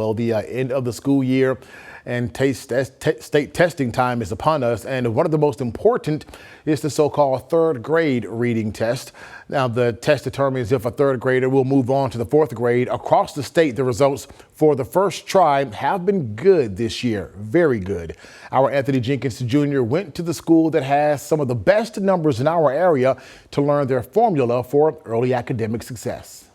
Well, the end of the school year and state testing time is upon us, and one of the most important is the so-called third grade reading test. Now, the test determines if a third grader will move on to the fourth grade. Across the state, the results for the first try have been good this year, very good. Our Anthony Jenkins Jr. went to the school that has some of the best numbers in our area to learn their formula for early academic success.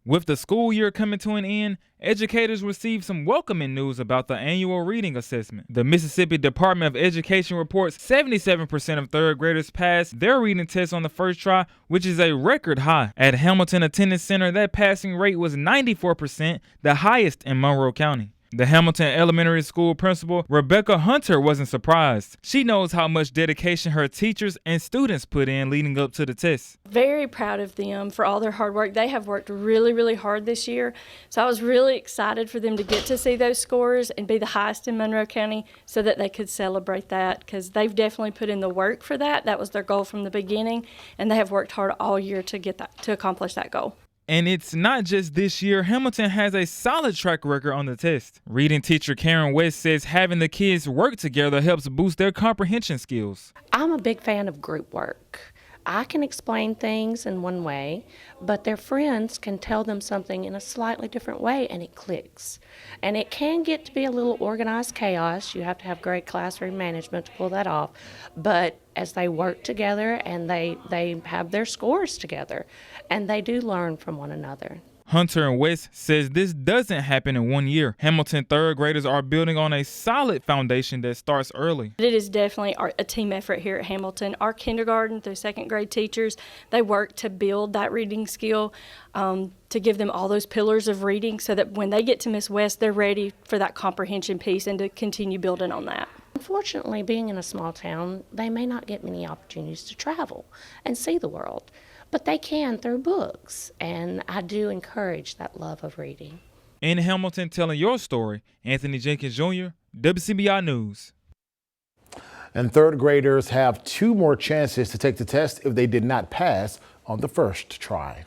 With the school year coming to an end, educators received some welcoming news about the annual reading assessment. The Mississippi Department of Education reports 77% of third graders passed their reading test on the first try, which is a record high. At Hamilton Attendance Center, that passing rate was 94%, the highest in Monroe County. The Hamilton Elementary School principal, Rebecca Hunter, wasn't surprised. She knows how much dedication her teachers and students put in leading up to the test. Very proud of them for all their hard work. They have worked really, really hard this year. So I was really excited for them to get to see those scores and be the highest in Monroe County so that they could celebrate that, because they've definitely put in the work for that. That was their goal from the beginning, and they have worked hard all year to get that, to accomplish that goal. And it's not just this year. Hamilton has a solid track record on the test. Reading teacher Karen West says having the kids work together helps boost their comprehension skills. I'm a big fan of group work. I can explain things in one way, but their friends can tell them something in a slightly different way, and it clicks. And it can get to be a little organized chaos. You have to have great classroom management to pull that off. But as they work together and they have their scores together, and they do learn from one another. Hunter and West says this doesn't happen in 1 year. Hamilton third graders are building on a solid foundation that starts early. It is definitely a team effort here at Hamilton. Our kindergarten through second grade teachers, they work to build that reading skill, to give them all those pillars of reading so that when they get to Miss West, they're ready for that comprehension piece and to continue building on that. Unfortunately, being in a small town, they may not get many opportunities to travel and see the world. But they can through books, and I do encourage that love of reading. In Hamilton, telling your story, Anthony Jenkins Jr., WCBI News. And third graders have 2 more chances to take the test if they did not pass on the first try.